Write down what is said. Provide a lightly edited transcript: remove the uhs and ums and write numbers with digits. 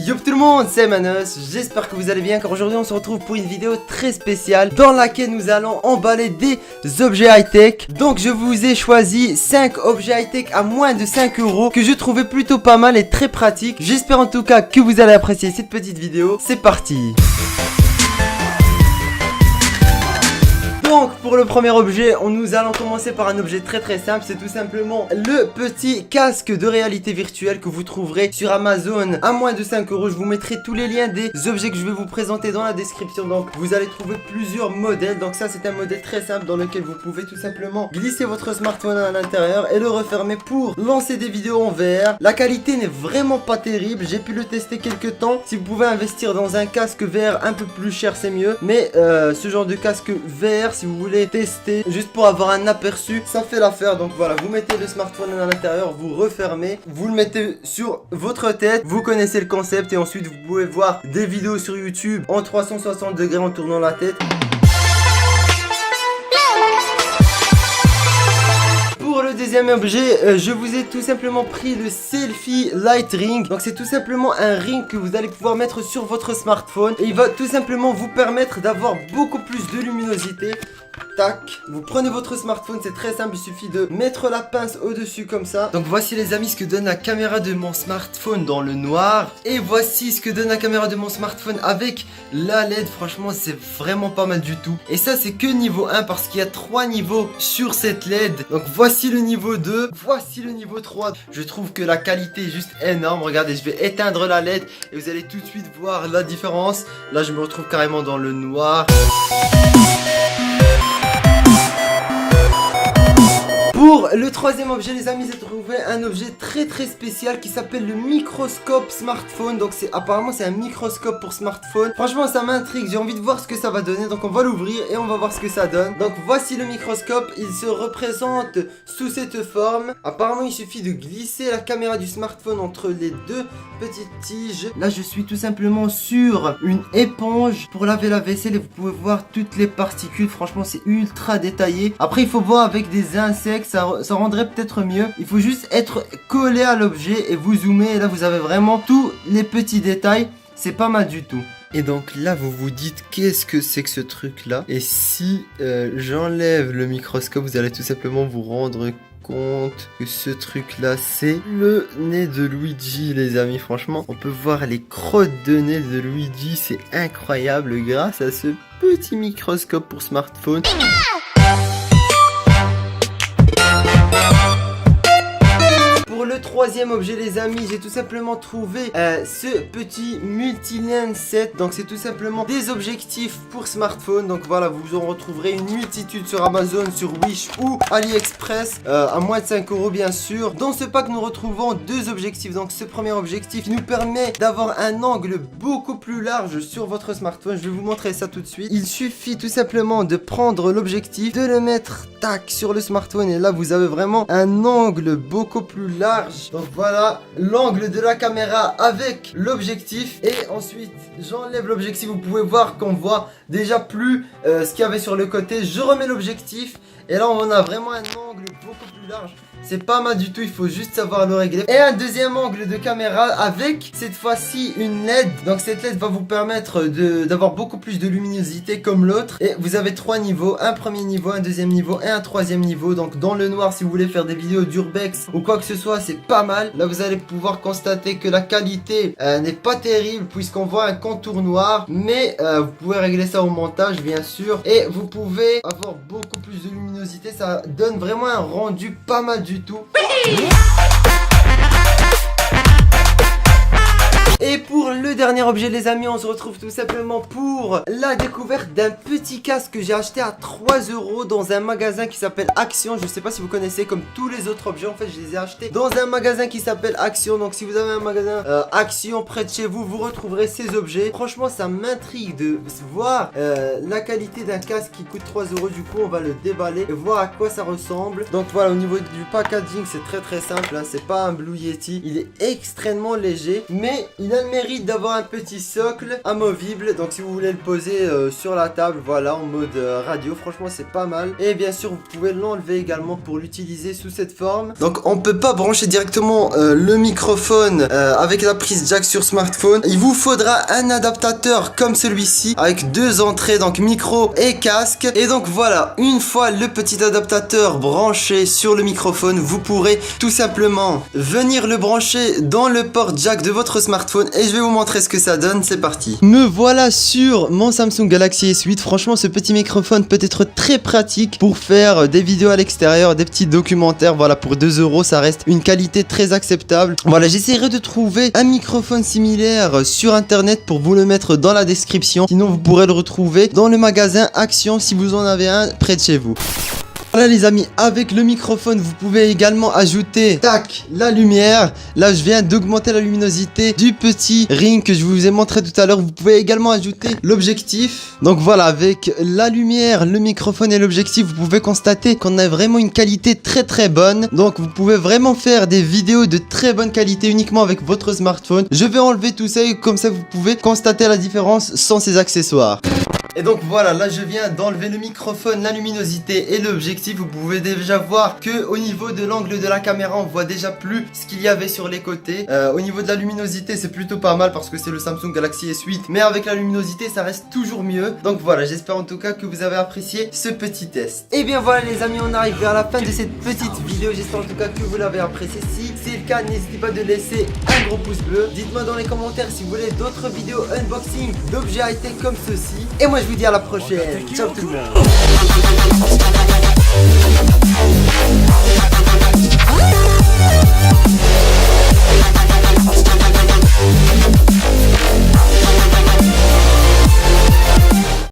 Yo tout le monde, c'est Manos, j'espère que vous allez bien car aujourd'hui on se retrouve pour une vidéo très spéciale dans laquelle nous allons emballer des objets high-tech. Donc je vous ai choisi 5 objets high-tech à moins de 5 € que je trouvais plutôt pas mal et très pratique. J'espère en tout cas que vous allez apprécier cette petite vidéo, c'est parti. Donc pour le premier objet, nous allons commencer par un objet très simple. C'est tout simplement le petit casque de réalité virtuelle que vous trouverez sur Amazon à moins de 5 €. Je vous mettrai tous les liens des objets que je vais vous présenter dans la description. Donc vous allez trouver plusieurs modèles. Donc ça c'est un modèle très simple dans lequel vous pouvez tout simplement glisser votre smartphone à l'intérieur et le refermer pour lancer des vidéos en VR. La qualité n'est vraiment pas terrible, j'ai pu le tester quelques temps. Si vous pouvez investir dans un casque VR un peu plus cher c'est mieux. Mais ce genre de casque VR, si vous voulez tester juste pour avoir un aperçu, ça fait l'affaire. Donc voilà, vous mettez le smartphone à l'intérieur, vous refermez, vous le mettez sur votre tête, vous connaissez le concept et ensuite vous pouvez voir des vidéos sur YouTube en 360 degrés en tournant la tête. Pour le deuxième objet, je vous ai tout simplement pris le Selfie Light Ring. Donc c'est tout simplement un ring que vous allez pouvoir mettre sur votre smartphone et il va tout simplement vous permettre d'avoir beaucoup plus de luminosité. Tac, vous prenez votre smartphone, c'est très simple, il suffit de mettre la pince au dessus comme ça. Donc voici les amis ce que donne la caméra de mon smartphone dans le noir. Et voici ce que donne la caméra de mon smartphone avec la LED. Franchement c'est vraiment pas mal du tout. Et ça c'est que niveau 1 parce qu'il y a 3 niveaux sur cette LED. Donc voici le niveau 2, voici le niveau 3. Je trouve que la qualité est juste énorme. Regardez, je vais éteindre la LED et vous allez tout de suite voir la différence. Là je me retrouve carrément dans le noir. Pour le troisième objet les amis, j'ai trouvé un objet très spécial qui s'appelle le microscope smartphone. Donc apparemment c'est un microscope pour smartphone. Franchement ça m'intrigue, j'ai envie de voir ce que ça va donner. Donc on va l'ouvrir et on va voir ce que ça donne. Donc voici le microscope, il se représente sous cette forme. Apparemment il suffit de glisser la caméra du smartphone entre les deux petites tiges. Là je suis tout simplement sur une éponge pour laver la vaisselle et vous pouvez voir toutes les particules. Franchement c'est ultra détaillé. Après il faut voir avec des insectes, ça rendrait peut-être mieux. Il faut juste être collé à l'objet et vous zoomez et là vous avez vraiment tous les petits détails. C'est pas mal du tout. Et donc là vous vous dites qu'est-ce que c'est que ce truc là. Et si j'enlève le microscope, vous allez tout simplement vous rendre compte que ce truc là c'est le nez de Luigi les amis. Franchement on peut voir les crottes de nez de Luigi, c'est incroyable grâce à ce petit microscope pour smartphone. Pour le troisième objet les amis, j'ai tout simplement trouvé ce petit multi-lens set. Donc c'est tout simplement des objectifs pour smartphone. Donc voilà, vous en retrouverez une multitude sur Amazon, sur Wish ou AliExpress à moins de 5 € bien sûr. Dans ce pack nous retrouvons deux objectifs. Donc ce premier objectif nous permet d'avoir un angle beaucoup plus large sur votre smartphone. Je vais vous montrer ça tout de suite. Il suffit tout simplement de prendre l'objectif, de le mettre tac sur le smartphone et là vous avez vraiment un angle beaucoup plus large. Donc voilà l'angle de la caméra avec l'objectif. Et ensuite j'enlève l'objectif. Vous pouvez voir qu'on voit déjà plus ce qu'il y avait sur le côté. Je remets l'objectif et là on a vraiment un angle beaucoup plus large. C'est pas mal du tout, il faut juste savoir le régler. Et un deuxième angle de caméra avec cette fois-ci une LED. Donc cette LED va vous permettre d'avoir beaucoup plus de luminosité comme l'autre. Et vous avez 3 niveaux, un premier niveau, un deuxième niveau et un troisième niveau. Donc dans le noir si vous voulez faire des vidéos d'urbex ou quoi que ce soit c'est pas mal. Là vous allez pouvoir constater que la qualité n'est pas terrible puisqu'on voit un contour noir. Mais vous pouvez régler ça au montage bien sûr. Et vous pouvez avoir beaucoup plus de luminosité. Ça donne vraiment un rendu pas mal du tout. Et pour le dernier objet les amis, on se retrouve tout simplement pour la découverte d'un petit casque que j'ai acheté à 3 € dans un magasin qui s'appelle Action. Je sais pas si vous connaissez, comme tous les autres objets en fait je les ai achetés dans un magasin qui s'appelle Action. Donc si vous avez un magasin Action près de chez vous, vous retrouverez ces objets. Franchement ça m'intrigue de voir la qualité d'un casque qui coûte 3 €. Du coup on va le déballer et voir à quoi ça ressemble. Donc voilà, au niveau du packaging c'est très simple hein. C'est pas un Blue Yeti, il est extrêmement léger mais il a le mérite d'avoir un petit socle amovible. Donc si vous voulez le poser sur la table, voilà, en mode radio, franchement c'est pas mal. Et bien sûr vous pouvez l'enlever également pour l'utiliser sous cette forme. Donc on peut pas brancher directement le microphone avec la prise jack sur smartphone. Il vous faudra un adaptateur comme celui-ci avec deux entrées, donc micro et casque. Et donc voilà, une fois le petit adaptateur branché sur le microphone, vous pourrez tout simplement venir le brancher dans le port jack de votre smartphone et je vais vous montrer ce que ça donne. C'est parti. Me voilà sur mon Samsung Galaxy S8. Franchement ce petit microphone peut être très pratique pour faire des vidéos à l'extérieur, des petits documentaires. Voilà, pour 2 € ça reste une qualité très acceptable. Voilà, j'essaierai de trouver un microphone similaire sur internet pour vous le mettre dans la description. Sinon vous pourrez le retrouver dans le magasin Action si vous en avez un près de chez vous. Voilà les amis, avec le microphone vous pouvez également ajouter tac, la lumière. Là je viens d'augmenter la luminosité du petit ring que je vous ai montré tout à l'heure. Vous pouvez également ajouter l'objectif. Donc voilà, avec la lumière, le microphone et l'objectif, vous pouvez constater qu'on a vraiment une qualité très bonne. Donc vous pouvez vraiment faire des vidéos de très bonne qualité uniquement avec votre smartphone. Je vais enlever tout ça et comme ça vous pouvez constater la différence sans ces accessoires. Et donc voilà, là je viens d'enlever le microphone, la luminosité et l'objectif. Vous pouvez déjà voir que au niveau de l'angle de la caméra, on voit déjà plus ce qu'il y avait sur les côtés. Au niveau de la luminosité, c'est plutôt pas mal parce que c'est le Samsung Galaxy S8. Mais avec la luminosité, ça reste toujours mieux. Donc voilà, j'espère en tout cas que vous avez apprécié ce petit test. Et bien voilà les amis, on arrive vers la fin de cette petite vidéo. J'espère en tout cas que vous l'avez apprécié. Si c'est le cas, n'hésitez pas de laisser un gros pouce bleu. Dites-moi dans les commentaires si vous voulez d'autres vidéos unboxing d'objets high-tech comme ceci. Et moi je vous dis à la prochaine. Ciao tout le monde.